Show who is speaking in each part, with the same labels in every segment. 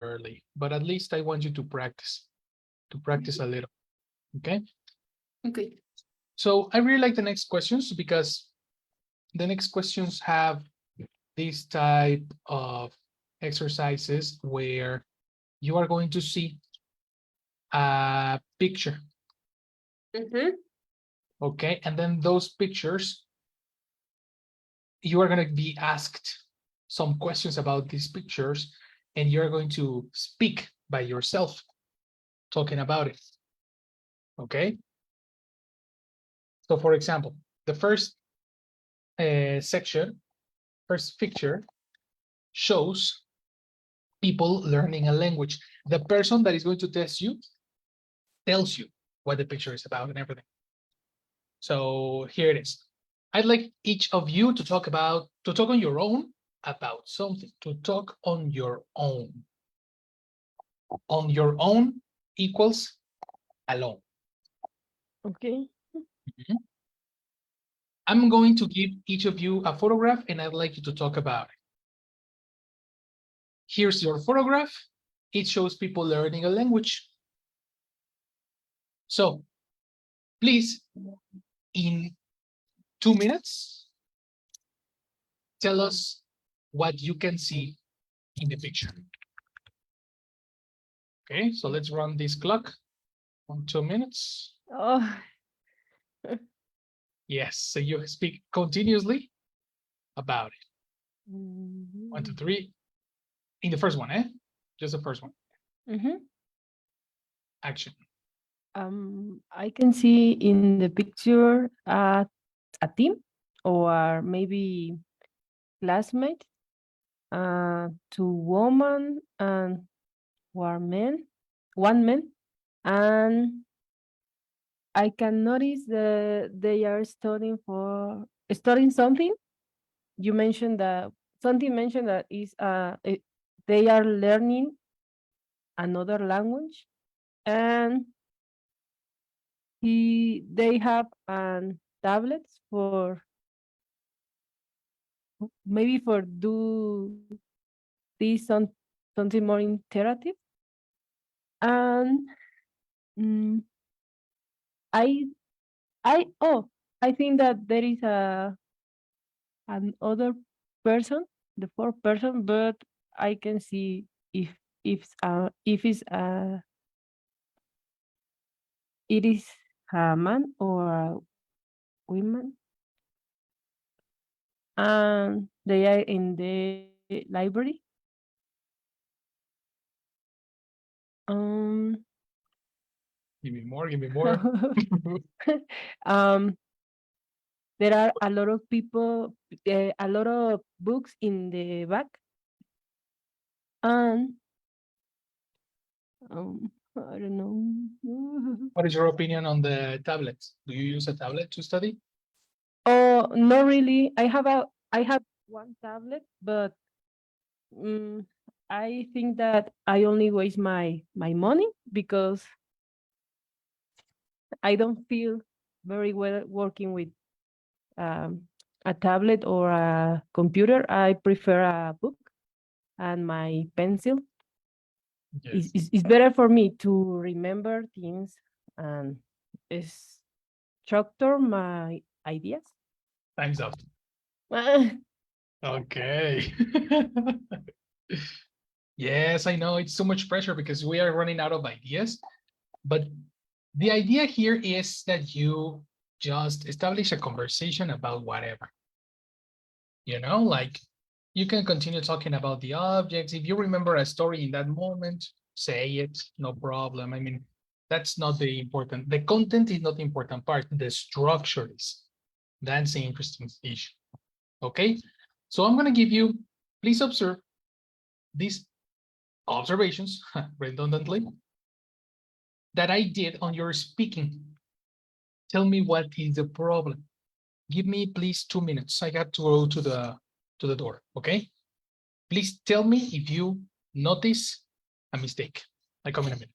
Speaker 1: early, but at least I want you to practice a little. Okay.
Speaker 2: Okay.
Speaker 1: So I really like the next questions because the next questions have this type of exercises where you are going to see a picture. Okay. And then those pictures, you are going to be asked some questions about these pictures, and you're going to speak by yourself talking about it. Okay. So for example, the first section, first picture shows people learning a language. The person that is going to test you tells you what the picture is about and everything. So here it is. I'd like each of you to talk on your own about something, to talk on your own. On your own equals alone.
Speaker 3: Okay.
Speaker 1: Mhm. I'm going to give each of you a photograph and I'd like you to talk about it. Here's your photograph. It shows people learning a language. So please, in 2 minutes, tell us what you can see in the picture. Okay, so let's run this clock on 2 minutes.
Speaker 3: Oh,
Speaker 1: Yes, so you speak continuously about it. 1, 2, 3. In the first one, just the first one. Action.
Speaker 3: I can see in the picture a team or maybe classmate, two women and one man, and I can notice that they are studying something. You mentioned that something mentioned that they are learning another language, and they have tablets for maybe for do this something more interactive. And mm, I I think that there is another person, the fourth person, but I can see if it is a man or a woman, and they are in the library. Um,
Speaker 1: Give me more, give me more.
Speaker 3: um, there are a lot of people, a lot of books in the back, and I don't know.
Speaker 1: What is your opinion on the tablets? Do you use a tablet to study?
Speaker 3: Oh, not really. I have one tablet, but mm, I think that I only waste my money because I don't feel very well working with um, a tablet or a computer. I prefer a book and my pencil.
Speaker 1: Yes.
Speaker 3: It's better for me to remember things and structure my ideas.
Speaker 1: Time's up. Okay. Yes, I know it's too much pressure because we are running out of ideas. But the idea here is that you just establish a conversation about whatever. You know, like you can continue talking about the objects. If you remember a story in that moment, say it, no problem. I mean, that's not the important. The content is not the important part. The structure is. That's the interesting issue. Okay, so I'm going to give you, please observe these observations redundantly that I did on your speaking. Tell me what is the problem. Give me please 2 minutes. I got to go to the door. Okay, please tell me if you notice a mistake. I come in a minute.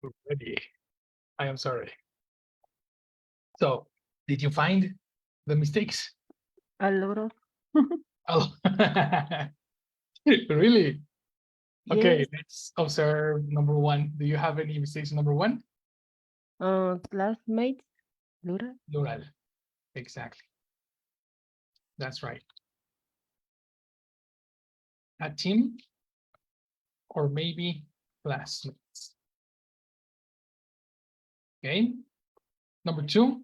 Speaker 1: Already. I am sorry. So, did you find the mistakes?
Speaker 3: A lot of.
Speaker 1: Oh, really? Okay,
Speaker 3: Yes.
Speaker 1: let's observe number one. Do you have any mistakes? Number one,
Speaker 3: Classmates. Plural.
Speaker 1: plural. Exactly. That's right. A team or maybe classmates. Okay. Number two,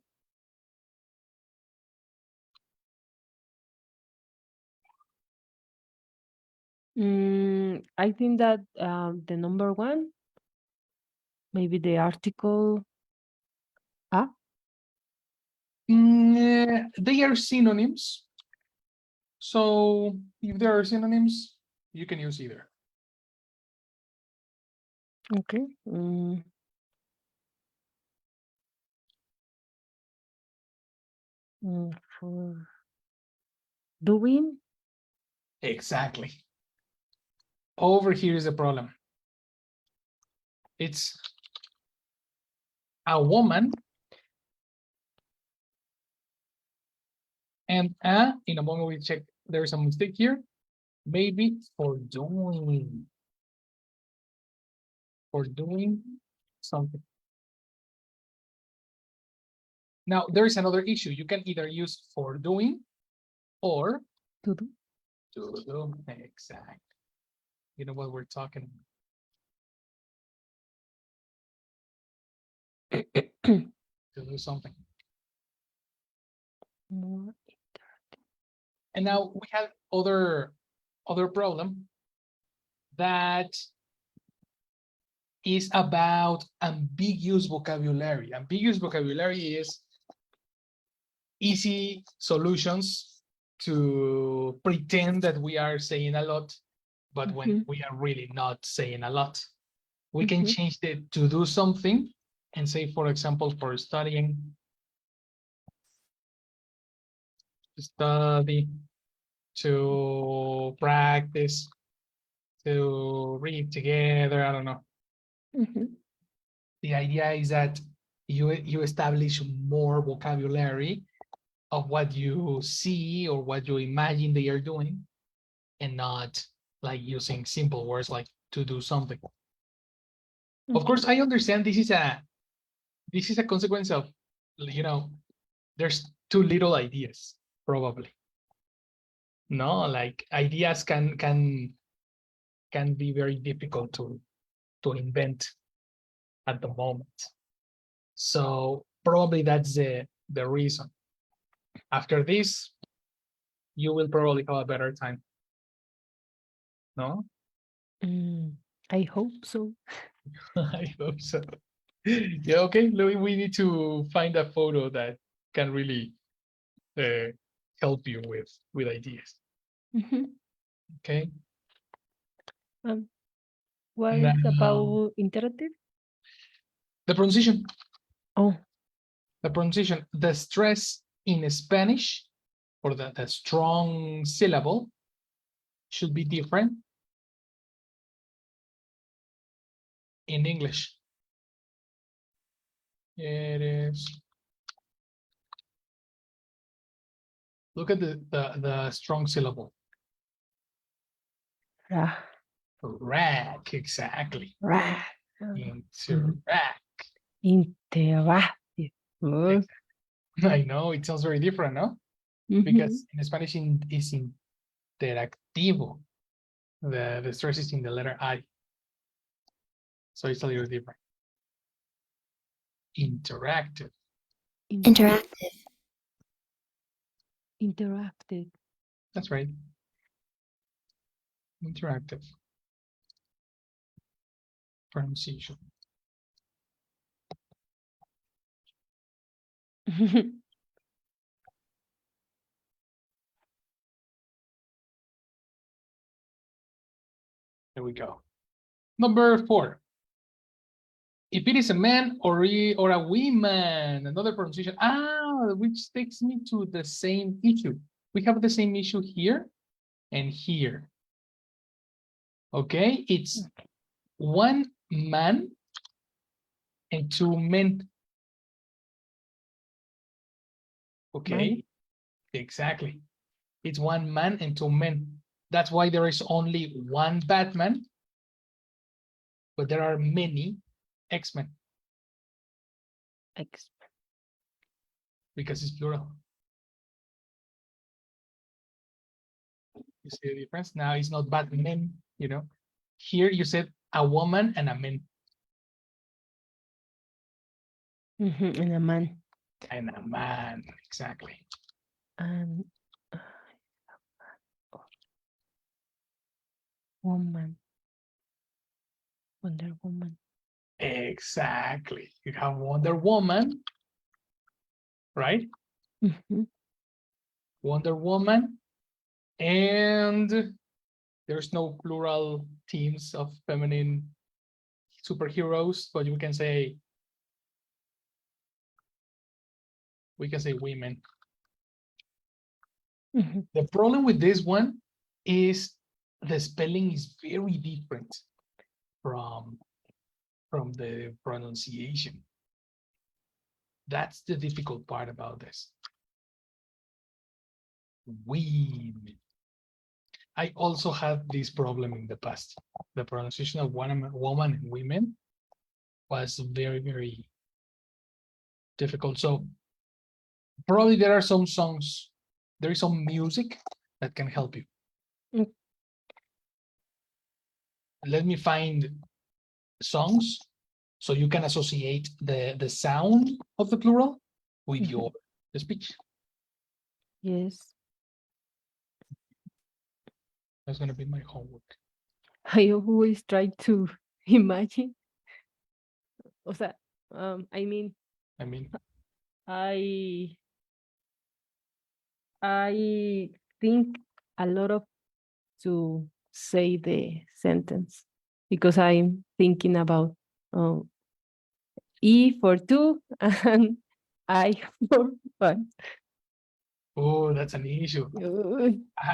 Speaker 3: I think that the number one, maybe the article.
Speaker 1: they are synonyms. So if there are synonyms, you can use either.
Speaker 3: Okay. For doing.
Speaker 1: Exactly. Over here is the problem. It's a woman and in a moment we check there's a mistake here. Maybe for doing something. Now there's another issue. You can either use for doing or
Speaker 3: To do.
Speaker 1: to do. Exactly. You know what we're talking about. To do something.
Speaker 3: More.
Speaker 1: And now we have other problem that is about ambiguous vocabulary. Ambiguous vocabulary is easy solutions to pretend that we are saying a lot, but when we are really not saying a lot. We can change the to do something and say, for example, for studying, study, to practice, to read together, I don't know. The idea is that you establish more vocabulary of what you see or what you imagine they are doing, and not like using simple words like to do something. Of course, I understand this is a consequence of, you know, there's too little ideas, probably. No, like ideas can be very difficult to invent at the moment. So probably that's the reason. After this, you will probably have a better time. No?
Speaker 3: I hope so.
Speaker 1: I hope so. Yeah, okay. We need to find a photo that can really help you with ideas. Okay.
Speaker 3: What
Speaker 1: Now,
Speaker 3: is about interactive?
Speaker 1: the pronunciation.
Speaker 3: Oh.
Speaker 1: The pronunciation. The stress in Spanish, or the strong syllable, should be different in English. It is. Look at the strong syllable. Rack, exactly.
Speaker 3: Rack.
Speaker 1: Interact.
Speaker 3: Interactive.
Speaker 1: I know, it sounds very different, no? Because in Spanish is interactivo. The stress is in the letter I. So it's a little different. Interactive.
Speaker 2: Interactive.
Speaker 3: Interactive.
Speaker 1: That's right. Interactive. Pronunciation. There we go. Number 4. If it is a man or a woman, another pronunciation. Which takes me to the same issue. We have the same issue here and here. Okay, it's one man and 2 men. Okay, exactly. It's 1 man and 2 men. That's why there is only 1 Batman, but there are many X-Men
Speaker 3: X.
Speaker 1: because it's plural. You see the difference? Now it's not Batman, you know. Here you said a woman and a man.
Speaker 3: And a man.
Speaker 1: And a man, exactly.
Speaker 3: And woman. Wonder Woman.
Speaker 1: Exactly. You have Wonder Woman, right?
Speaker 3: Mhm.
Speaker 1: Wonder Woman. And there's no plural teams of feminine superheroes, but we can say women.
Speaker 3: Mhm.
Speaker 1: The problem with this one is the spelling is very different from the pronunciation. That's the difficult part about this. Women. I also had this problem in the past. The pronunciation of woman and women was very, very difficult. So probably there are some songs, there is some music that can help you.
Speaker 3: Mm.
Speaker 1: Let me find songs so you can associate the sound of the plural with
Speaker 3: Mhm.
Speaker 1: your speech.
Speaker 3: Yes.
Speaker 1: That's going to be my homework.
Speaker 3: I always try to imagine. O sea, I mean,
Speaker 1: I mean,
Speaker 3: I think a lot of to say the sentence because I'm thinking about E for 2 and I for 1.
Speaker 1: oh, that's an issue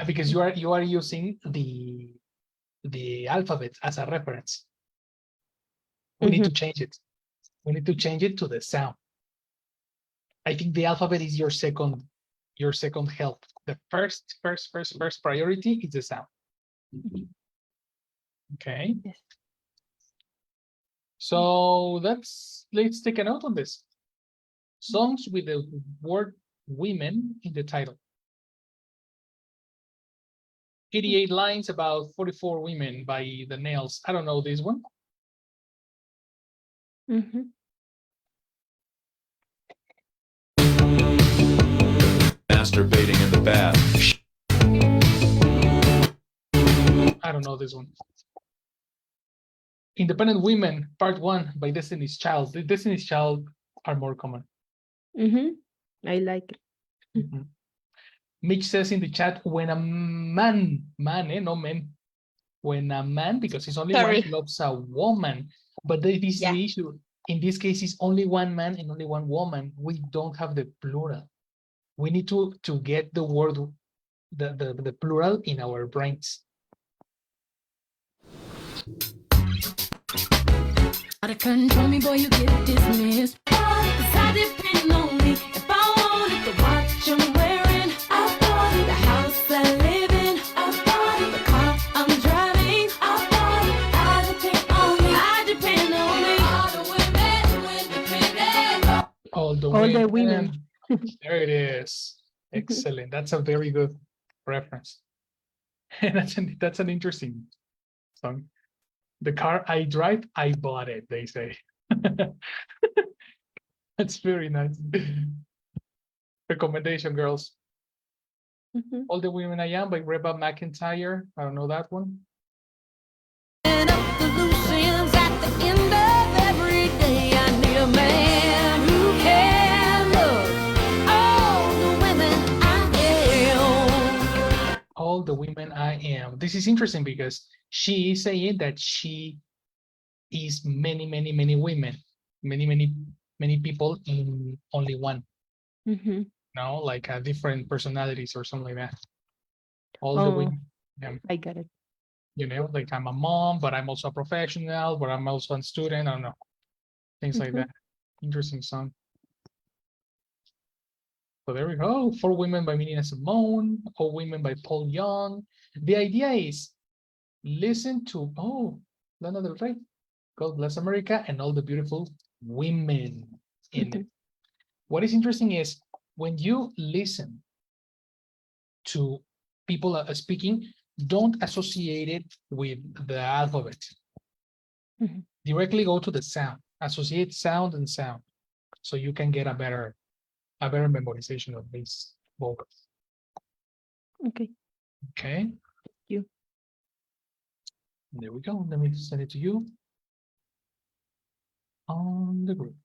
Speaker 1: because you are using the alphabet as a reference. We need to change it. We need to change it to the sound. I think the alphabet is your second help. The first priority is the sound. Okay.
Speaker 3: Yes.
Speaker 1: So let's take a note on this. Songs with the word women in the title. 88 lines about 44 women by the Nails. I don't know this one.
Speaker 4: Masturbating in the bath.
Speaker 1: I don't know this one. Independent Women, Part 1 by Destiny's Child. The Destiny's Child are more common.
Speaker 3: I like it.
Speaker 1: Mitch says in the chat, when a man, no men, when a man, because it's only one, loves a woman, but this is the issue. In this case, it's only one man and only one woman. We don't have the plural. We need to get the word, the plural in our brains.
Speaker 5: Out of control me, boy, you get dismissed. 'Cause I depend on me. If I wanted the watch I'm wearing, I bought it. The house I live in, I bought it. The car I'm driving, I bought it. I depend on me. I depend on me. All the women, independent.
Speaker 1: All the women. There it is. Excellent. That's a very good reference. That's an interesting song. The car I drive, I bought it, they say. That's very nice. Recommendation, girls. All the Women I Am by Reba McEntire. I don't know that one.
Speaker 5: And up the loose ends at the end of every day. I need a man who can love all the women I am.
Speaker 1: All the Women I Am. This is interesting because she is saying that she is many women, many people in only one. No, like different personalities or something like that. All the women. Yeah.
Speaker 3: I got it.
Speaker 1: You know, like I'm a mom, but I'm also a professional, but I'm also a student. I don't know. things like
Speaker 3: Mhm.
Speaker 1: that. Interesting song. So there we go. For Women by Nina Simone, All Women by Paul Young. The idea is listen to, Lana Del Rey, God Bless America, and all the beautiful women in it.
Speaker 3: Mhm.
Speaker 1: What is interesting is when you listen to people speaking, don't associate it with the alphabet.
Speaker 3: Mhm.
Speaker 1: Directly go to the sound. Associate sound and sound, so you can get a better memorization of these vocals.
Speaker 3: Okay.
Speaker 1: Okay.
Speaker 3: You.
Speaker 1: There we go. Let me send it to you on the group.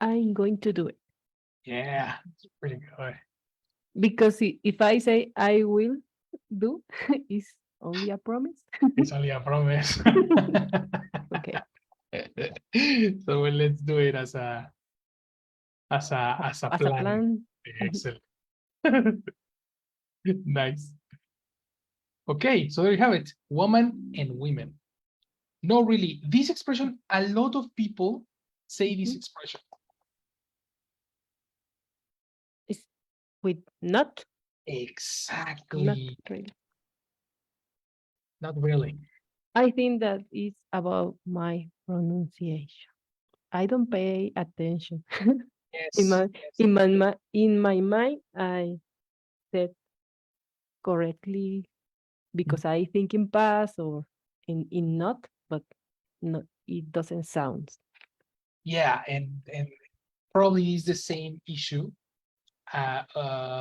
Speaker 3: I'm going to do it
Speaker 1: Yeah, it's pretty good.
Speaker 3: because if I say I will do, it's only a promise.
Speaker 1: It's only a promise.
Speaker 3: Okay.
Speaker 1: So let's do it as a
Speaker 3: As a
Speaker 1: plan.
Speaker 3: plan.
Speaker 1: Excellent. Nice. Okay, so there you have it. Woman and women. No, really, this expression, a lot of people say this
Speaker 3: Mhm.
Speaker 1: expression.
Speaker 3: It's with not
Speaker 1: Exactly.
Speaker 3: really.
Speaker 1: Not really.
Speaker 3: I think that it's about my pronunciation. I don't pay attention. In
Speaker 1: Yes.
Speaker 3: my
Speaker 1: Yes.
Speaker 3: in my mind, I said correctly because I think in past or in not, but no, it doesn't sound.
Speaker 1: Yeah, and probably is the same issue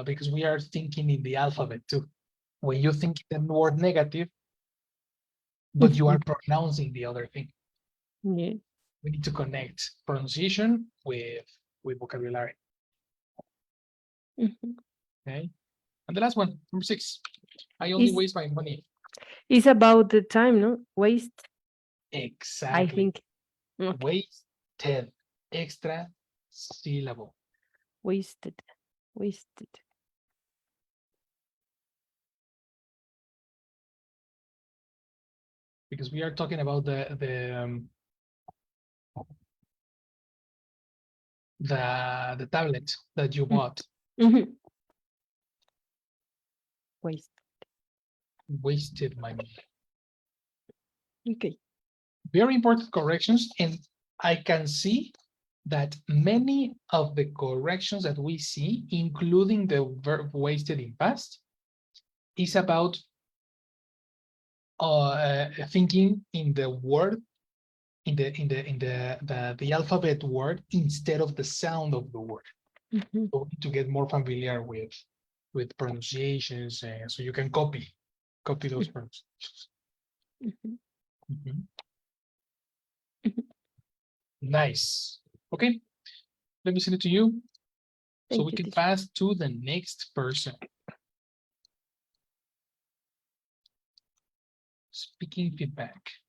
Speaker 1: because we are thinking in the alphabet too. When you think the word negative, but you are pronouncing the other thing.
Speaker 3: Yeah.
Speaker 1: We need to connect pronunciation with vocabulary.
Speaker 3: Mhm.
Speaker 1: Okay. And the last one, number 6. I only
Speaker 3: Is
Speaker 1: waste my money.
Speaker 3: It's about the time, no? Waste, I
Speaker 1: Exactly.
Speaker 3: think. Okay.
Speaker 1: Wasted. Extra syllable.
Speaker 3: Wasted. Wasted.
Speaker 1: Because we are talking about the tablet that you bought.
Speaker 3: Mhm. Waste.
Speaker 1: Wasted my money.
Speaker 3: Okay.
Speaker 1: Very important corrections, and I can see that many of the corrections that we see, including the verb wasted in past, is about thinking in the word, in the alphabet word instead of the sound of the word.
Speaker 3: Mhm.
Speaker 1: So to get more familiar with pronunciations, so you can copy those pronunciations.
Speaker 3: Mhm.
Speaker 1: Mhm.
Speaker 3: Mhm.
Speaker 1: Nice. Okay, let me send it to you so
Speaker 3: Thank
Speaker 1: we
Speaker 3: you,
Speaker 1: can
Speaker 3: teacher.
Speaker 1: pass to the next person. Speaking feedback.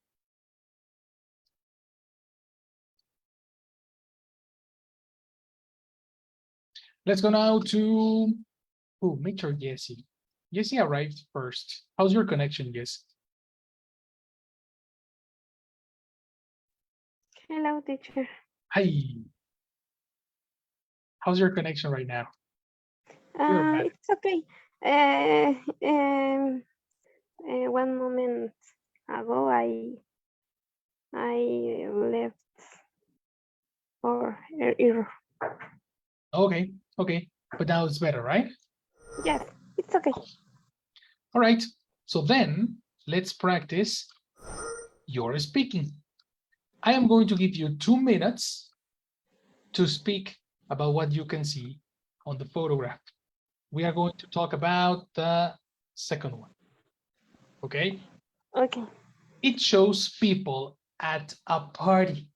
Speaker 1: Let's go now to Major Jesse. Jesse arrived first. How's your connection, Jesse?
Speaker 4: Hello, teacher.
Speaker 1: Hi. How's your connection right now? Good or bad?
Speaker 4: It's okay. 1 moment ago, I left for error.
Speaker 1: Okay, okay. But now it's better, right?
Speaker 4: Yes, it's okay.
Speaker 1: All right. So then let's practice your speaking. I am going to give you 2 minutes to speak about what you can see on the photograph. We are going to talk about the second one. Okay?
Speaker 4: Okay.
Speaker 1: It shows people at a party.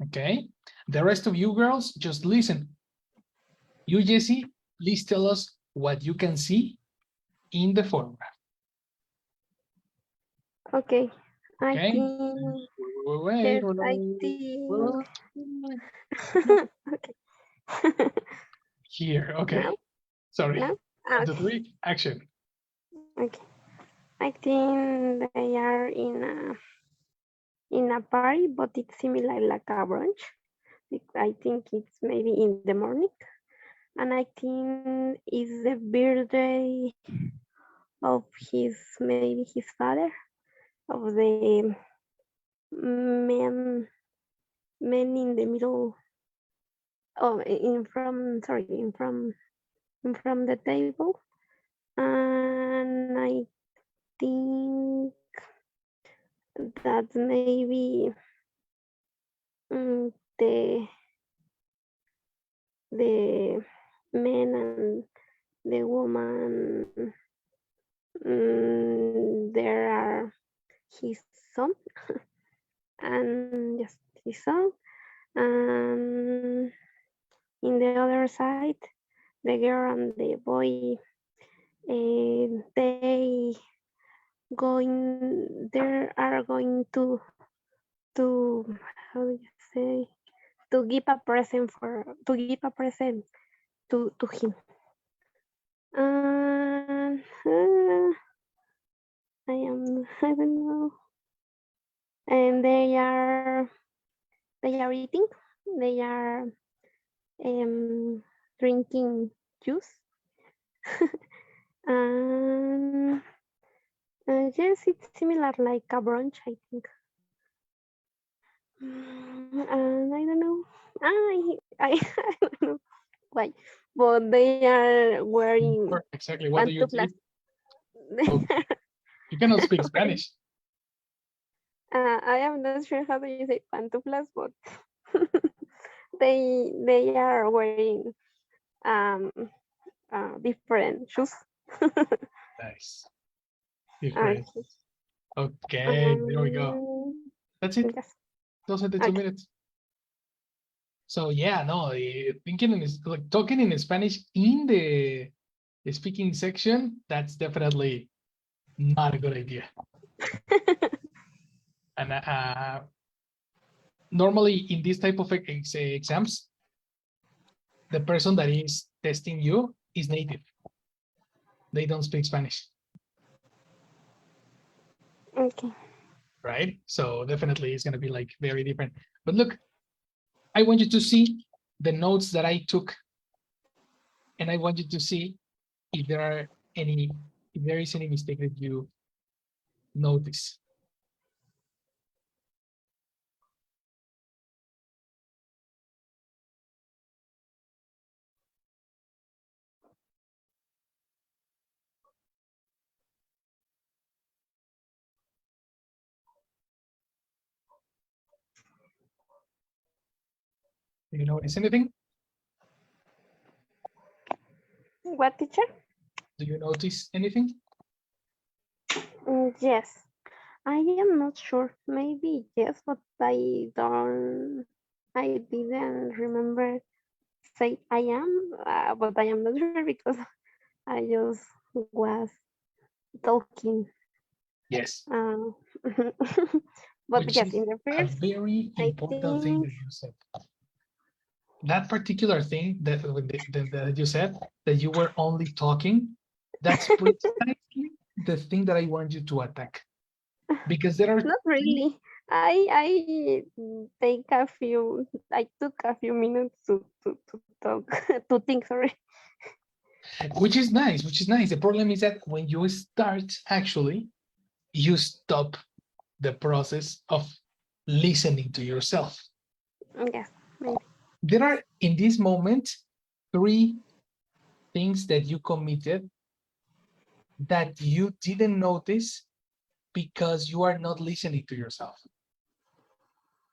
Speaker 1: Okay? The rest of you girls, just listen. You, Jesse, please tell us what you can see in the photograph.
Speaker 4: Okay. I
Speaker 1: Okay?
Speaker 4: think.
Speaker 1: Wait,
Speaker 4: Yes, I think. Okay.
Speaker 1: Here, okay.
Speaker 4: Now?
Speaker 1: Sorry.
Speaker 4: Now?
Speaker 1: 1, 2,
Speaker 4: Okay.
Speaker 1: 3, action.
Speaker 4: Okay. I think they are in in a party, but it's similar like a brunch. I think it's maybe in the morning. And I think it's the birthday of maybe his father, of the man in the middle, oh, in from the table. And I think that maybe the man and the woman, there are his son and just his son, and in the other side the girl and the boy, they are going to how do you say, to give a present to him. And I don't know. And they are eating. They are drinking juice. And yes, it's similar like a brunch, I think. And I don't know. I don't know why, but they are wearing
Speaker 1: Exactly. What do you
Speaker 4: pantuflas.
Speaker 1: think? Oh, you cannot speak Spanish.
Speaker 4: I am not sure how do you say pantuflas, but they are wearing different shoes.
Speaker 1: Nice. Different. Okay, there we go. That's it.
Speaker 4: Yes.
Speaker 1: Those are the 2
Speaker 4: Okay.
Speaker 1: minutes. So yeah, no, thinking in like talking in Spanish in the speaking section, that's definitely not a good idea. And normally in this type of exams, the person that is testing you is native. They don't speak Spanish,
Speaker 4: Okay.
Speaker 1: right? So definitely it's going to be like very different. But look, I want you to see the notes that I took, and I want you to see if there is any mistake that you notice. Do you notice anything?
Speaker 4: What, teacher?
Speaker 1: Do you notice anything?
Speaker 4: Yes. I am not sure. Maybe yes, but I didn't remember say I am, but I am not sure because I just was talking.
Speaker 1: Yes.
Speaker 4: But
Speaker 1: Which
Speaker 4: yes,
Speaker 1: is
Speaker 4: in the
Speaker 1: a
Speaker 4: first,
Speaker 1: very
Speaker 4: I
Speaker 1: important thing
Speaker 4: think,
Speaker 1: that you said. That particular thing that you said, that you were only talking, that's precisely the thing that I want you to attack. Because there are
Speaker 4: not really. I took a few minutes to talk, to think, sorry.
Speaker 1: which is nice, The problem is that when you start, actually, you stop the process of listening to yourself.
Speaker 4: Yes, maybe.
Speaker 1: There are, in this moment, 3 things that you committed that you didn't notice because you are not listening to yourself.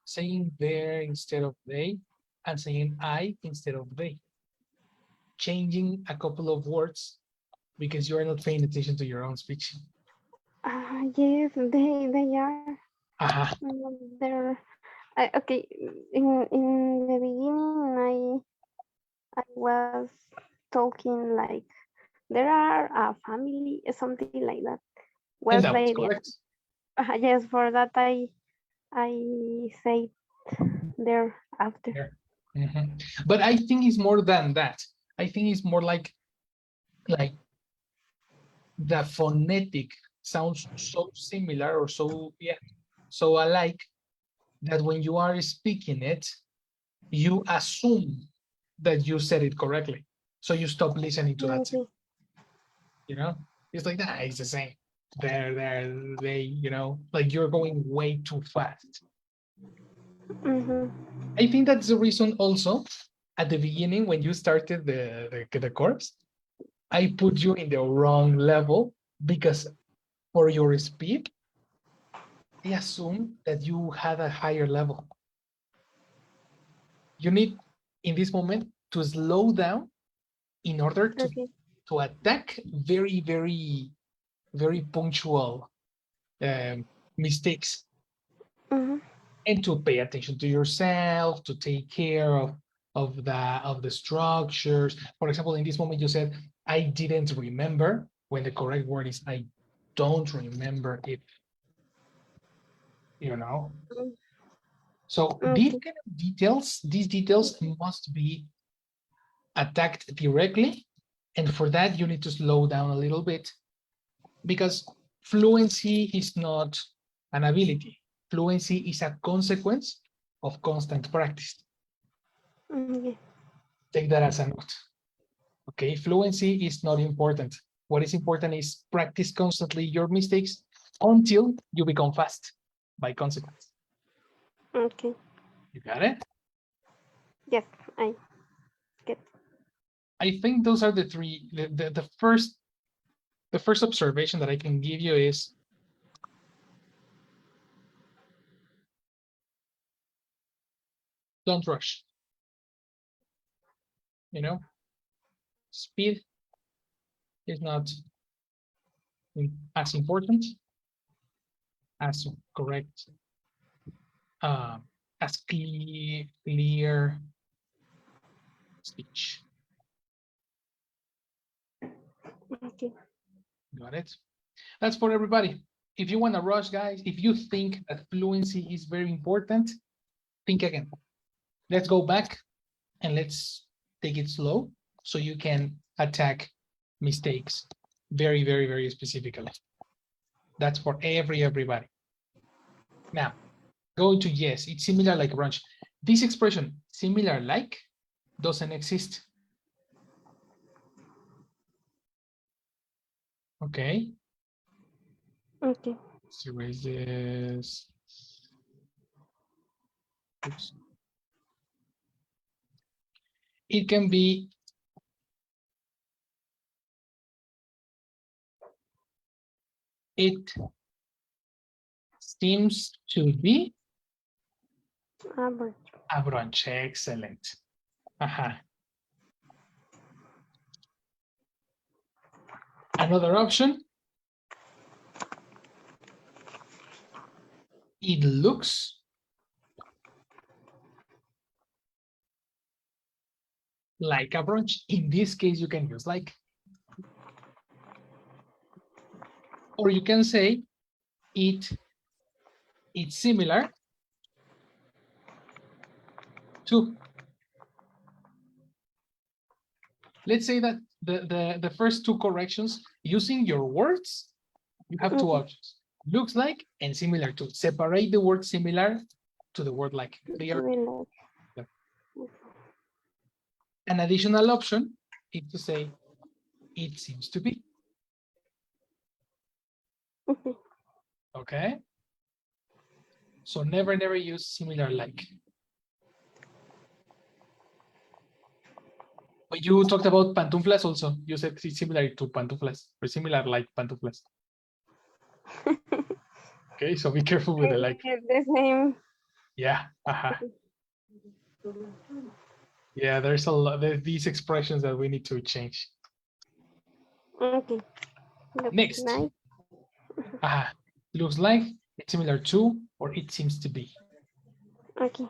Speaker 1: Saying there instead of they, and saying I instead of they. Changing a couple of words because you are not paying attention to your own speech.
Speaker 4: Yes, they are.
Speaker 1: Uh-huh.
Speaker 4: They're okay. In the beginning, I was talking like there are a family, something like that.
Speaker 1: And
Speaker 4: Was
Speaker 1: that
Speaker 4: the
Speaker 1: was
Speaker 4: idea?
Speaker 1: correct.
Speaker 4: Yes, for that I say there after.
Speaker 1: Yeah. Mm-hmm. But I think it's more than that. I think it's more like the phonetic sounds so similar or so alike that when you are speaking it, you assume that you said it correctly. So you stop listening to that,
Speaker 4: Okay.
Speaker 1: you know? It's like, that. It's the same. There, they, you know, like you're going way too fast.
Speaker 4: Mm-hmm.
Speaker 1: I think that's the reason also at the beginning when you started the course, I put you in the wrong level because for your speed, I assume that you had a higher level. You need in this moment to slow down in order
Speaker 4: Okay.
Speaker 1: to attack very, very punctual mistakes
Speaker 4: Mm-hmm.
Speaker 1: and to pay attention to yourself, to take care of the structures. For example, in this moment you said, I didn't remember, when the correct word is I don't remember it, you know?
Speaker 4: Mm.
Speaker 1: So these
Speaker 4: Okay.
Speaker 1: kind of details, these details must be attacked directly. And for that, you need to slow down a little bit because fluency is not an ability. Fluency is a consequence of constant practice.
Speaker 4: Okay.
Speaker 1: Take that as a note. Okay, fluency is not important. What is important is practice constantly your mistakes until you become fast by consequence.
Speaker 4: Okay.
Speaker 1: You got it?
Speaker 4: Yes, I get.
Speaker 1: I think those are the three. The first observation that I can give you is don't rush. You know, speed is not as important as correct, as clear speech.
Speaker 4: Okay.
Speaker 1: Got it? That's for everybody. If you want to rush, guys, if you think that fluency is very important, think again. Let's go back and let's take it slow so you can attack mistakes very, very, very specifically. That's for everybody. Now, go to yes, it's similar like brunch. This expression, similar like, doesn't exist. Okay.
Speaker 4: Okay.
Speaker 1: Let's erase this. Oops. It can be it seems to be
Speaker 4: Average.
Speaker 1: a brunch. Excellent. Another option. It looks like a brunch. In this case, you can use like. Or you can say it's similar to. Let's say that the first two corrections, using your words, you have two
Speaker 4: Okay.
Speaker 1: options. Looks like and similar to. Separate the word similar to the word like. They are
Speaker 4: Similar.
Speaker 1: an additional option is to say it seems to be.
Speaker 4: Okay.
Speaker 1: Okay. So never use similar like. But you talked about pantuflas also. You said it's similar to pantuflas or similar like pantuflas. Okay, so be careful with the like.
Speaker 4: The same.
Speaker 1: Yeah. Yeah, there's a lot of these expressions that we need to change.
Speaker 4: Okay. Looks
Speaker 1: Next.
Speaker 4: nice.
Speaker 1: Looks like, it's similar to, or it seems to be.
Speaker 4: Okay.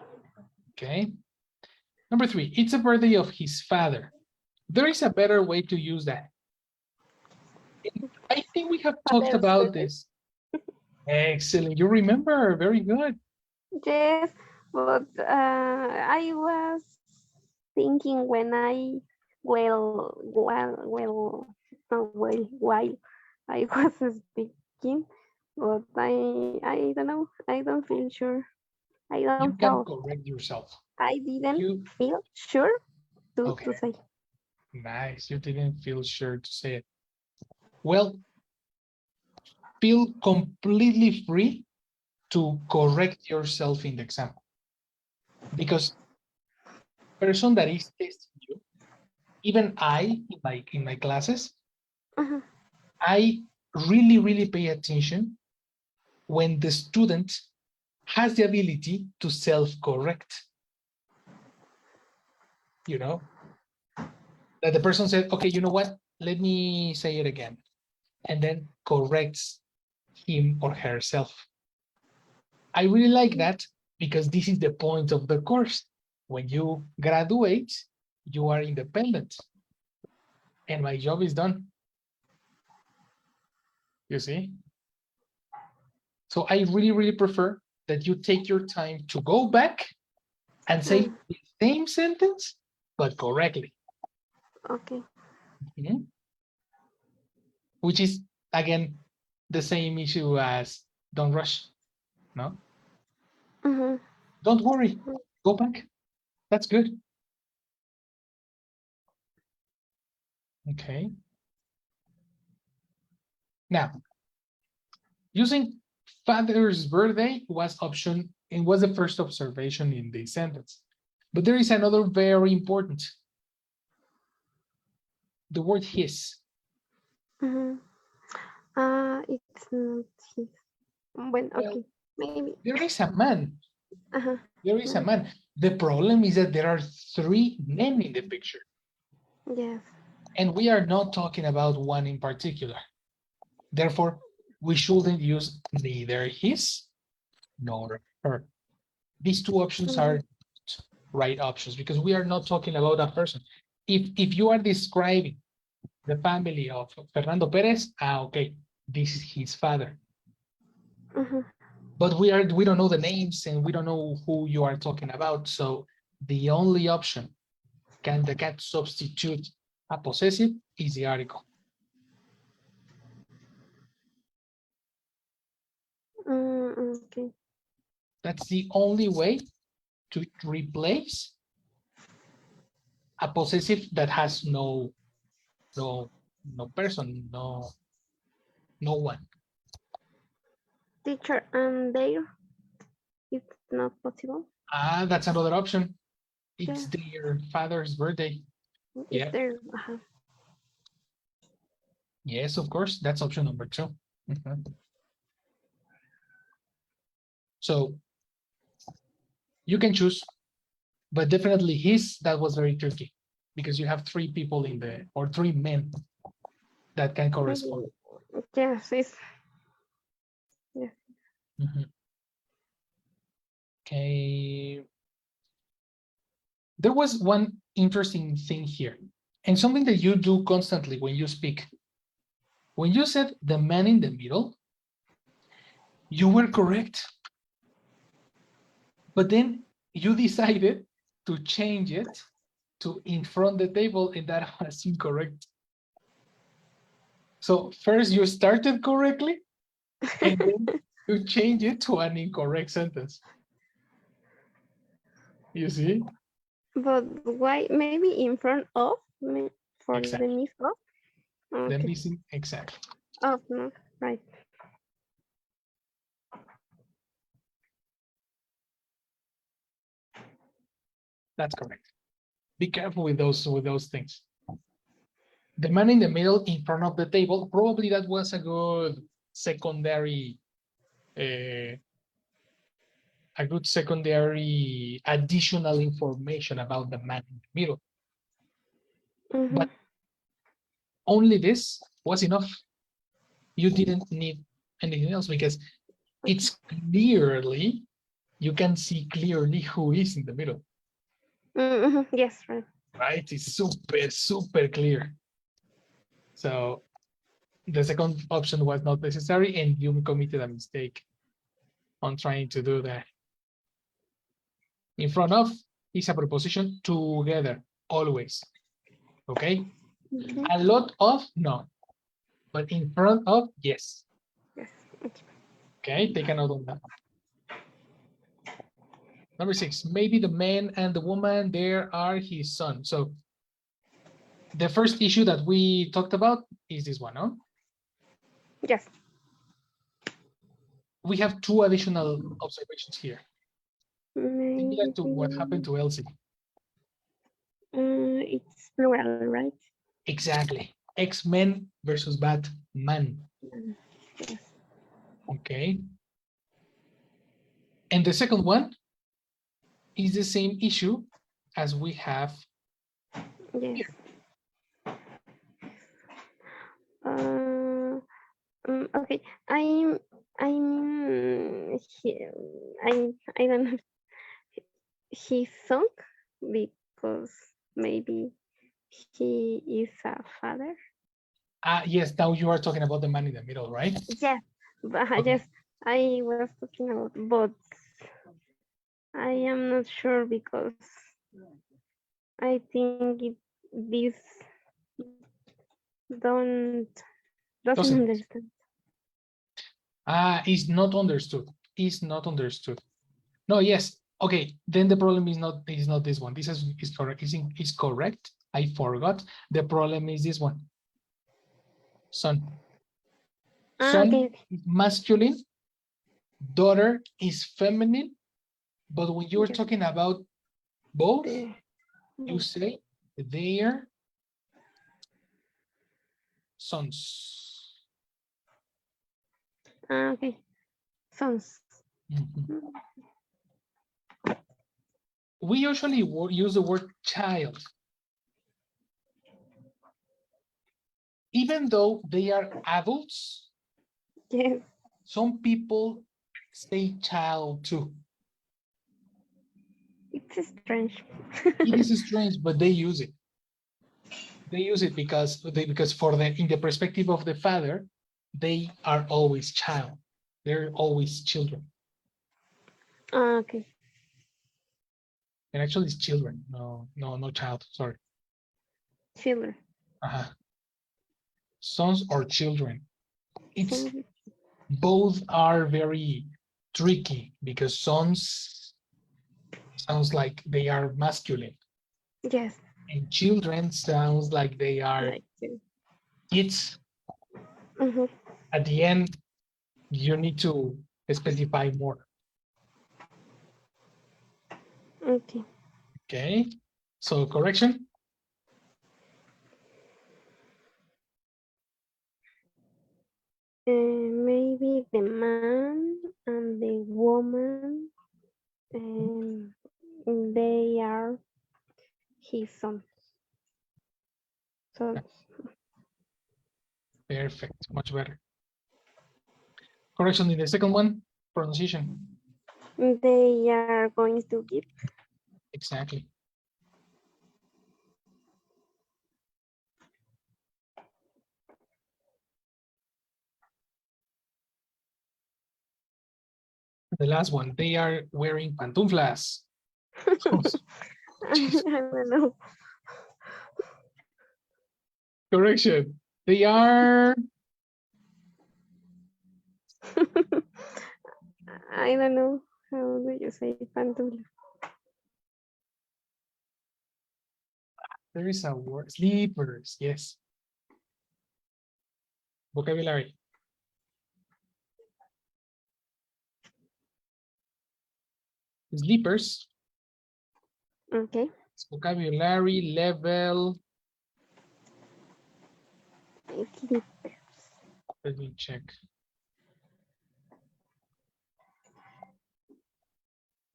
Speaker 1: Okay. Number 3, it's a birthday of his father. There is a better way to use that. I think we have talked
Speaker 4: Father's
Speaker 1: about
Speaker 4: birthday?
Speaker 1: this. Excellent. You remember. Very good.
Speaker 4: Yes, but I was thinking when I while I was speaking, but I don't know. I don't feel sure. I
Speaker 1: You
Speaker 4: don't
Speaker 1: can
Speaker 4: feel,
Speaker 1: correct yourself.
Speaker 4: I didn't
Speaker 1: You
Speaker 4: feel sure to
Speaker 1: okay?
Speaker 4: say.
Speaker 1: Nice. You didn't feel sure to say it. Well, feel completely free to correct yourself in the exam, because person that is testing you, even I in my classes,
Speaker 4: Mhm.
Speaker 1: I really pay attention when the student has the ability to self-correct. You know, that the person said, okay, you know what? Let me say it again, and then corrects him or herself. I really like that because this is the point of the course. When you graduate, you are independent, and my job is done. You see? So I really prefer that you take your time to go back and say the same sentence, but correctly.
Speaker 4: Okay.
Speaker 1: Mhm. Which is, again, the same issue as don't rush, no?
Speaker 4: Mhm.
Speaker 1: Don't worry, go back. That's good. Okay. Now, using father's birthday was option and was the first observation in the sentence. But there is another very important. The word his.
Speaker 4: Mhm. It's not his. Well,
Speaker 1: Well,
Speaker 4: okay, maybe.
Speaker 1: there is a man.
Speaker 4: Uh-huh.
Speaker 1: There is a man. The problem is that there are 3 men in the picture.
Speaker 4: Yes.
Speaker 1: And we are not talking about one in particular. Therefore, we shouldn't use neither his nor her. These 2 options are right options because we are not talking about a person. If you are describing the family of Fernando Perez, okay, this is his father.
Speaker 4: Mhm.
Speaker 1: But we don't know the names and we don't know who you are talking about. So the only option, can the cat substitute a possessive, is the article.
Speaker 4: Okay.
Speaker 1: That's the only way to replace a possessive that has no person, no one.
Speaker 4: Teacher and there, it's not possible.
Speaker 1: Ah, that's another option. It's
Speaker 4: Yes.
Speaker 1: their father's birthday.
Speaker 4: It's
Speaker 1: Yeah.
Speaker 4: there.
Speaker 1: Yes, of course. That's option number 2. Mhm. So you can choose, but definitely his, that was very tricky because you have 3 people in the, or 3 men that can correspond.
Speaker 4: Yes, it's yes.
Speaker 1: Mhm. Okay. There was one interesting thing here, and something that you do constantly when you speak. When you said the man in the middle, you were correct. But then you decided to change it to in front the table, and that was incorrect. So first you started correctly, and then you change it to an incorrect sentence. You see?
Speaker 4: But why? Maybe in front of me for
Speaker 1: Exactly.
Speaker 4: the miss of.
Speaker 1: The
Speaker 4: Okay.
Speaker 1: missing, exactly.
Speaker 4: Oh no, right.
Speaker 1: That's correct. Be careful with those things. The man in the middle in front of the table, probably that was a good secondary, a good secondary additional information about the man in the middle. But only this was enough. You didn't need anything else because it's clearly, you can see clearly who is in the middle.
Speaker 4: Yes, right.
Speaker 1: Right? It's super clear. So the second option was not necessary, and you committed a mistake on trying to do that. In front of is a preposition together, always. Okay? A lot of, no. But in front of, yes.
Speaker 4: Yes.
Speaker 1: Okay, take a note on that. Number 6, maybe the man and the woman there are his son. So the first issue that we talked about is this one, no?
Speaker 4: Yes.
Speaker 1: We have 2 additional observations here, similar
Speaker 4: Maybe
Speaker 1: to what happened to Elsie.
Speaker 4: it's plural, right?
Speaker 1: Exactly. X-Men versus Batman.
Speaker 4: Yes.
Speaker 1: Okay. And the second one is the same issue as we have.
Speaker 4: Yes. Okay. I don't know. He sunk because maybe he is a father.
Speaker 1: Yes, now you are talking about the man in the middle, right?
Speaker 4: Yes, but
Speaker 1: Okay.
Speaker 4: yes, I was talking about, but I am not sure because I think this doesn't
Speaker 1: Doesn't.
Speaker 4: understand.
Speaker 1: Is not understood. Is not understood. No, yes. Okay, then the problem is not this one. This is correct. Is correct. I forgot. The problem is this one. Son. Son
Speaker 4: Okay.
Speaker 1: is masculine. Daughter is feminine. But when you're
Speaker 4: Yes.
Speaker 1: talking about both,
Speaker 4: The-
Speaker 1: you say their sons.
Speaker 4: Okay. Sons.
Speaker 1: Mhm. We usually use the word child. Even though they are adults,
Speaker 4: Yes.
Speaker 1: some people say child too.
Speaker 4: It's strange.
Speaker 1: It is strange, but they use it. They use it because in the perspective of the father, they are always child. They're always children.
Speaker 4: Okay.
Speaker 1: And actually it's children. No child, sorry.
Speaker 4: Children.
Speaker 1: Sons or children. It's
Speaker 4: Sons.
Speaker 1: both are very tricky because sons sounds like they are masculine
Speaker 4: Yes.
Speaker 1: and children sounds like they are
Speaker 4: Like to.
Speaker 1: kids.
Speaker 4: Mhm.
Speaker 1: At the end, you need to specify more.
Speaker 4: Okay.
Speaker 1: Okay, so correction.
Speaker 4: Maybe the man and the woman, they are his sons. So
Speaker 1: Perfect, much better. Correction in the second one, pronunciation.
Speaker 4: they are going to give.
Speaker 1: Exactly. The last one, they are wearing pantuflas.
Speaker 4: I don't know.
Speaker 1: Correction, they are
Speaker 4: I don't know. How do you say pantufla?
Speaker 1: there is a word, sleepers, yes. Vocabulary. Sleepers,
Speaker 4: Okay.
Speaker 1: vocabulary level.
Speaker 4: Sleep.
Speaker 1: Let me check.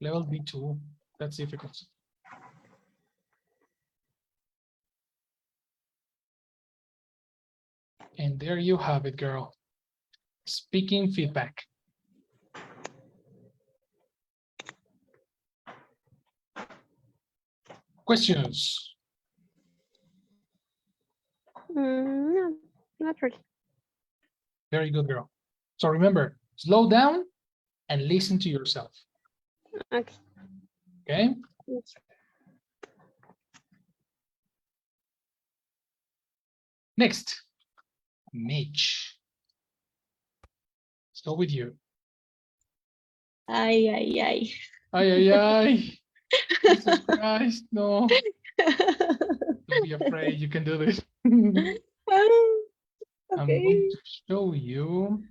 Speaker 1: Level B2, that's difficult. And there you have it, girl. Speaking feedback. Questions?
Speaker 4: No, not really.
Speaker 1: Very good, girl. So remember, slow down and listen to yourself.
Speaker 4: Okay.
Speaker 1: Okay? Next, Mitch. Let's go with you.
Speaker 6: Ay, ay, ay.
Speaker 1: Ay, ay, ay. Jesus Christ, no. Don't be afraid, you can do this. I'm going
Speaker 6: Okay.
Speaker 1: to show you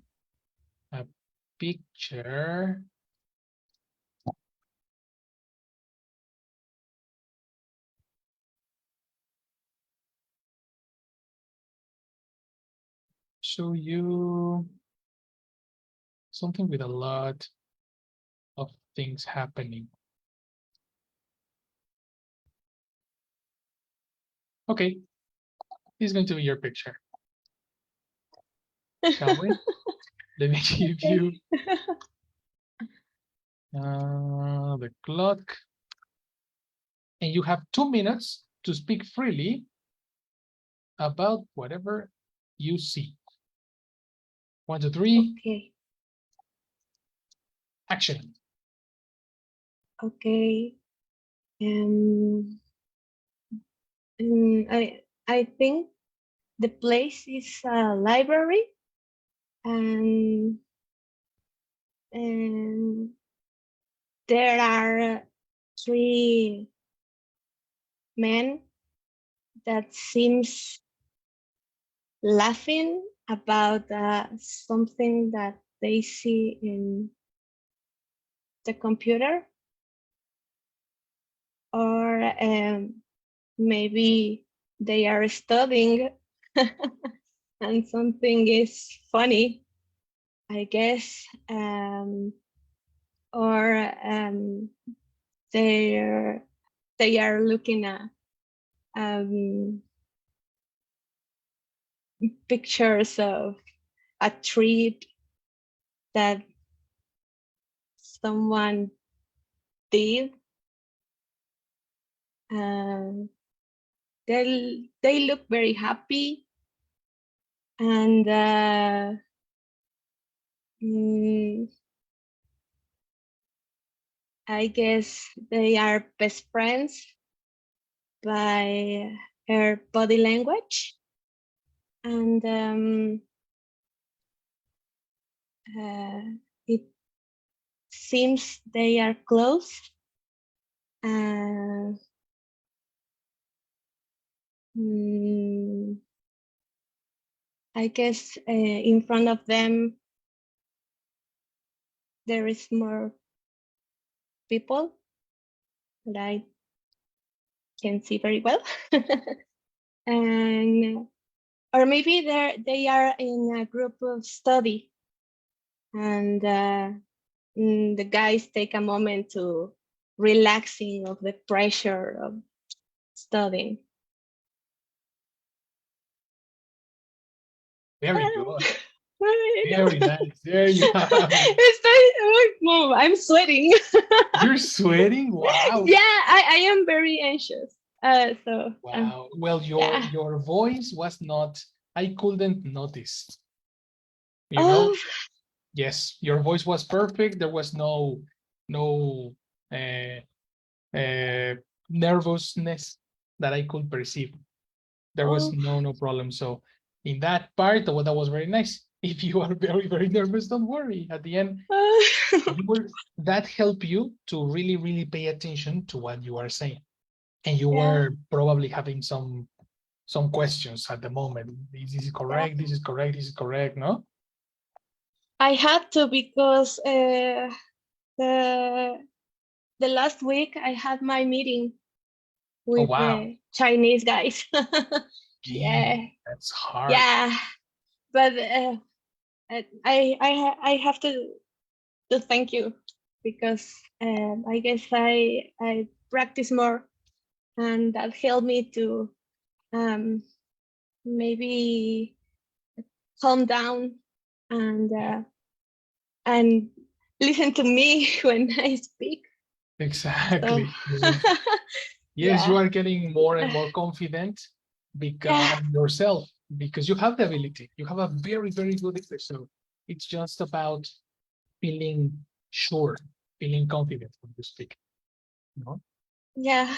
Speaker 1: a picture. Show you something with a lot of things happening. Okay, this is going to be your picture. Shall we? Let me give you the clock. And you have 2 minutes to speak freely about whatever you see. 1, 2, 3,
Speaker 6: Okay.
Speaker 1: action.
Speaker 6: Okay. I think the place is a library, and there are 3 men that seems laughing about something that they see in the computer, or maybe they are studying and something is funny, I guess, or they are looking at pictures of a trip that someone did. They look very happy, and I guess they are best friends by her body language, and it seems they are close. I guess in front of them there is more people that I can see very well. And or maybe they are in a group of study, and the guys take a moment to relaxing of the pressure of studying.
Speaker 1: Very good. Very nice. There you have it.
Speaker 6: I'm sweating.
Speaker 1: You're sweating? Wow.
Speaker 6: Yeah, I am very anxious. So
Speaker 1: Wow. Well, your voice was not, I couldn't notice. You know?
Speaker 6: oh,
Speaker 1: Yes, your voice was perfect. There was no nervousness that I could perceive. There was
Speaker 6: oh,
Speaker 1: no problem. So in that part, that was very nice. If you are very, very nervous, don't worry. At the end, that helped you to really, really pay attention to what you are saying. And you
Speaker 6: yeah,
Speaker 1: were probably having some questions at the moment. This is correct, this is correct, this is correct, no?
Speaker 6: I had to, because the last week I had my meeting
Speaker 1: Oh,
Speaker 6: with
Speaker 1: wow.
Speaker 6: the Chinese guys. Yeah,
Speaker 1: Gee, that's hard.
Speaker 6: yeah, but I have to thank you, because I guess I practice more, and that helped me to maybe calm down and listen to me when I speak.
Speaker 1: Exactly.
Speaker 6: So,
Speaker 1: Yes, you
Speaker 6: yeah,
Speaker 1: are getting more and more confident
Speaker 6: yeah,
Speaker 1: on yourself, because you have the ability. You have a very, very good English. So it's just about feeling sure, feeling confident when you speak. No?
Speaker 6: yeah.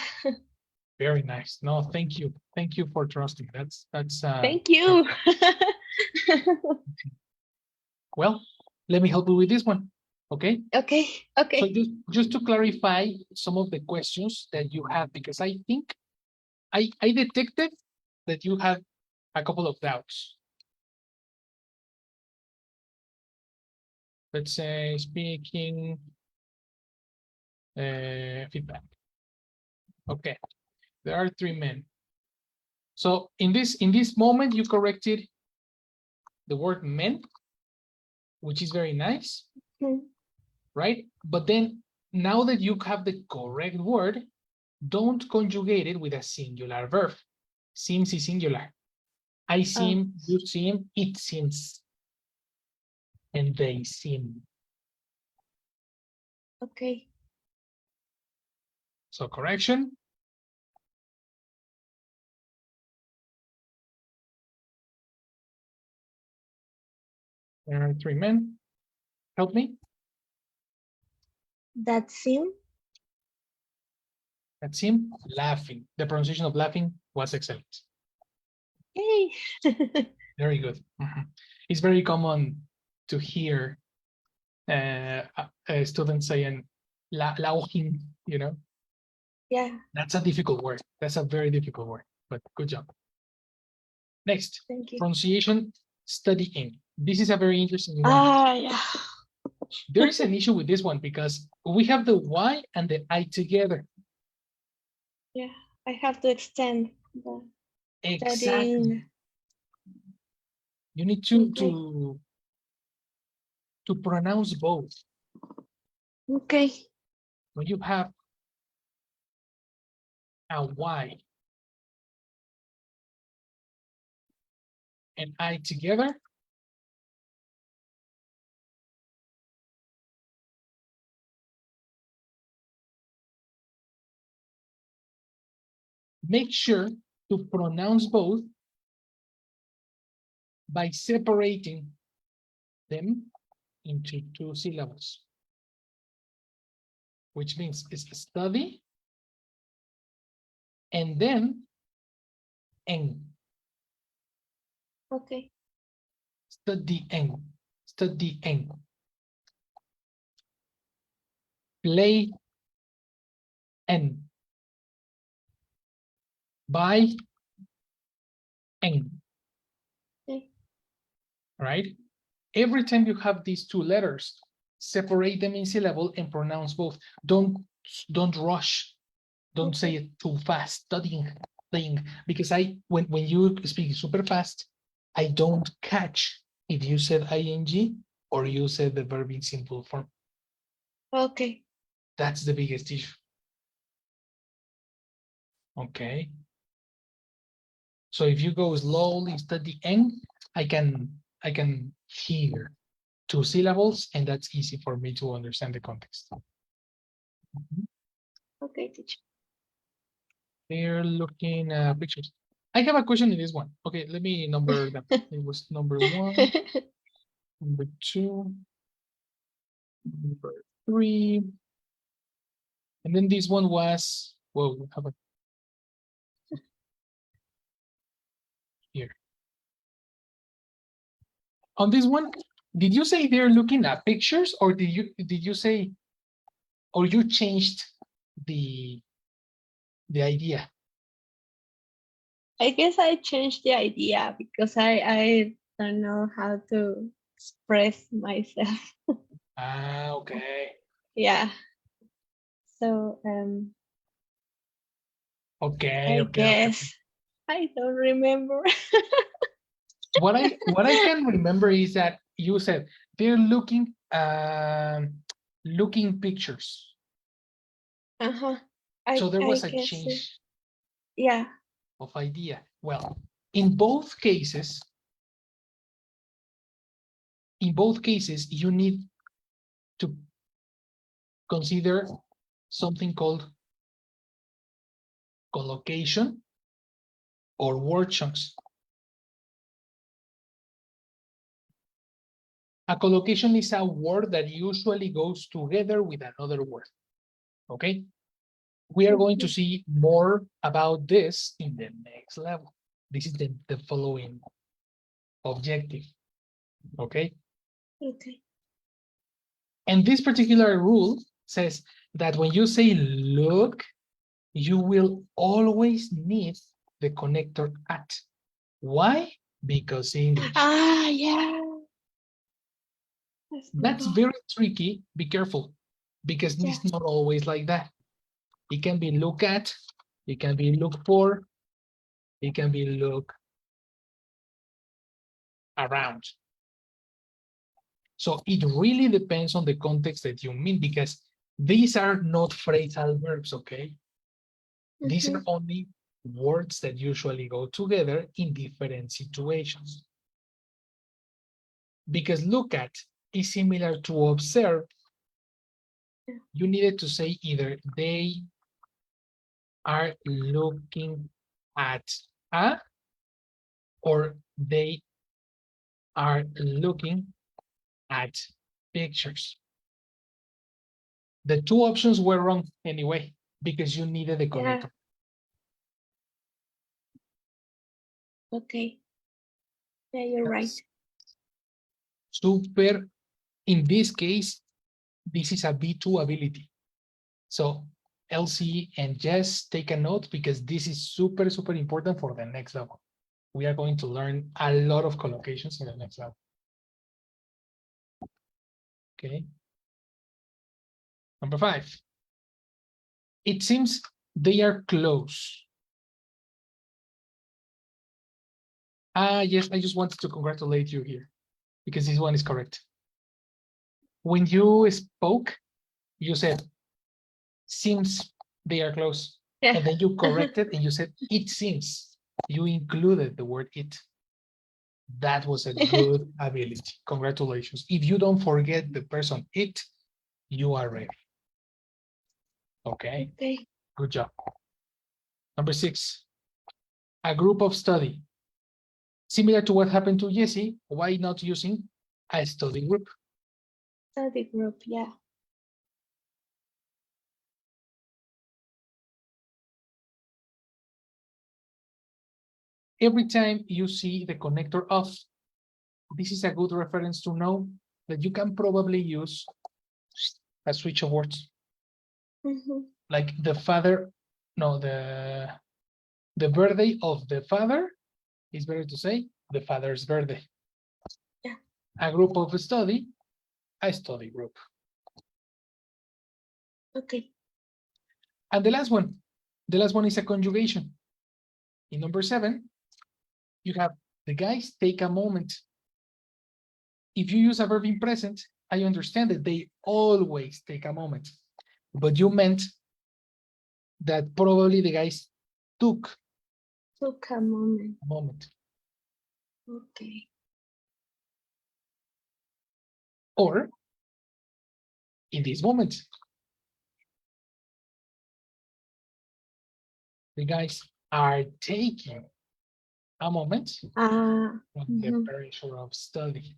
Speaker 1: Very nice. No, thank you. Thank you for trusting. That's
Speaker 6: Thank you.
Speaker 1: well, let me help you with this one. Okay.
Speaker 6: Okay. Okay.
Speaker 1: So just to clarify some of the questions that you have, because I think I detected that you have a couple of doubts. Let's say speaking feedback. Okay, there are 3 men. So in this moment, you corrected the word men, which is very nice,
Speaker 6: Hmm.
Speaker 1: right? But then now that you have the correct word, don't conjugate it with a singular verb. Seems is singular. I seem, you seem, it seems, and they seem.
Speaker 6: Okay.
Speaker 1: So correction. There are 3 men. Help me.
Speaker 6: That seem.
Speaker 1: That seem laughing. The pronunciation of laughing was excellent.
Speaker 6: Hey.
Speaker 1: Very good. It's very common to hear students saying laughing, you know.
Speaker 6: Yeah.
Speaker 1: That's a difficult word. That's a very difficult word, but good job. Next,
Speaker 6: Thank you.
Speaker 1: pronunciation studying. This is a very interesting one.
Speaker 6: Yeah.
Speaker 1: There is an issue with this one because we have the Y and the I together.
Speaker 6: Yeah. I have to extend the
Speaker 1: Exactly.
Speaker 6: studying.
Speaker 1: You need to
Speaker 6: Okay.
Speaker 1: to pronounce both.
Speaker 6: Okay.
Speaker 1: When you have a Y and I together, make sure to pronounce both by separating them into 2 syllables, which means it's study and then eng,
Speaker 6: Okay.
Speaker 1: studying, studying. Play and by eng,
Speaker 6: Okay.
Speaker 1: right? Every time you have these 2 letters, separate them in syllable and pronounce both. Don't rush. Don't say it too fast. Studying, because when you speak super fast, I don't catch if you said ing or you said the verb in simple form.
Speaker 6: Okay.
Speaker 1: That's the biggest issue. Okay. So if you go slowly, studying, I can hear 2 syllables, and that's easy for me to understand the context.
Speaker 6: Okay, teacher.
Speaker 1: They're looking at pictures. I have a question in this one. Okay, let me number them. It was number 1, number 2, number 3, and then this one was, whoa, how about here? On this one, did you say they're looking at pictures, or did you say, or you changed the idea?
Speaker 6: I guess I changed the idea because I don't know how to express myself.
Speaker 1: Ah, okay.
Speaker 6: Yeah. So
Speaker 1: Okay,
Speaker 6: I
Speaker 1: okay.
Speaker 6: guess I don't remember.
Speaker 1: What I can remember is that you said they're looking pictures.
Speaker 6: Uh-huh.
Speaker 1: So there
Speaker 6: I
Speaker 1: was a
Speaker 6: guess so.
Speaker 1: change
Speaker 6: Yeah.
Speaker 1: of idea. Well, in both cases, you need to consider something called collocation or word chunks. A collocation is a word that usually goes together with another word. Okay? We are going to see more about this in the next level. This is the following objective. Okay?
Speaker 6: Okay.
Speaker 1: And this particular rule says that when you say look, you will always need the connector at. Why? Because English.
Speaker 6: Ah, yeah.
Speaker 1: That's very tricky. Be careful, because
Speaker 6: Yeah.
Speaker 1: it's not always like that. It can be look at, it can be look for, it can be look around. So it really depends on the context that you mean, because these are not phrasal verbs, okay? These are only words that usually go together in different situations. Because look at is similar to observe. You needed to say either they are looking at a, or they are looking at pictures. The two options were wrong anyway, because you needed the connector.
Speaker 6: Okay. Yeah, you're right.
Speaker 1: Super, in this case, this is a B2 ability. So Elsie and Jess, take a note, because this is super, super important for the next level. We are going to learn a lot of collocations in the next level. Okay. Number 5. It seems they are close. Yes, I just wanted to congratulate you here, because this one is correct. When you spoke, you said, seems they are close.
Speaker 6: Yeah.
Speaker 1: And then you corrected and you said, it seems. You included the word it. That was a good ability. Congratulations. If you don't forget the person it, you are ready. Okay,
Speaker 6: Okay.
Speaker 1: good job. Number 6, a group of study. Similar to what happened to Jessie, why not using a study group?
Speaker 6: Study group, yeah.
Speaker 1: Every time you see the connector of, this is a good reference to know that you can probably use a switch of words. Like the father, no, the birthday of the father is better to say the father's birthday.
Speaker 6: Yeah.
Speaker 1: A group of study, a study group.
Speaker 6: Okay.
Speaker 1: And the last one is a conjugation. In number 7, you have the guys take a moment. If you use a verb in present, I understand that they always take a moment, but you meant that probably the guys took
Speaker 6: Took a moment.
Speaker 1: a moment.
Speaker 6: Okay.
Speaker 1: Or in this moment, the guys are taking a moment from the pressure of study.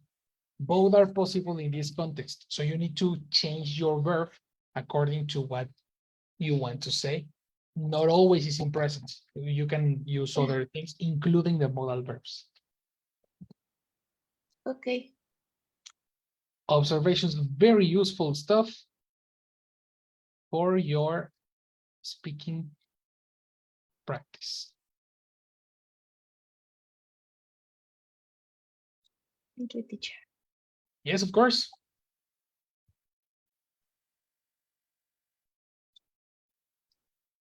Speaker 1: Both are possible in this context. So you need to change your verb according to what you want to say. Not always is in present. You can use other things, including the modal verbs.
Speaker 6: Okay.
Speaker 1: Observations, very useful stuff for your speaking practice.
Speaker 6: Thank you, teacher.
Speaker 1: Yes, of course.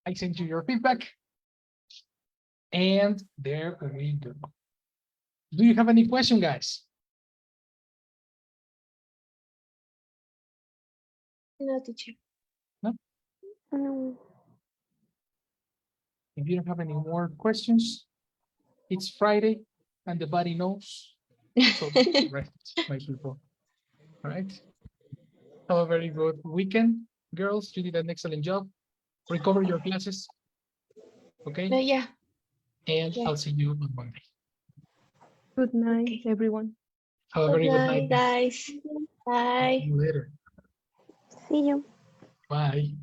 Speaker 1: I sent you your feedback. And there we go. Do you have any question, guys?
Speaker 6: No, teacher.
Speaker 4: No.
Speaker 1: If you don't have any more questions, it's Friday and the body knows. So, right, my people. All right. Have a very good weekend, girls. You did an excellent job. Recover your classes. Okay.
Speaker 6: Yeah.
Speaker 1: And
Speaker 6: Yeah.
Speaker 1: I'll see you on Monday.
Speaker 3: Good night,
Speaker 6: Okay.
Speaker 3: everyone.
Speaker 1: Have a very good night.
Speaker 6: Guys. Bye.
Speaker 1: See you later.
Speaker 4: See you.
Speaker 1: Bye.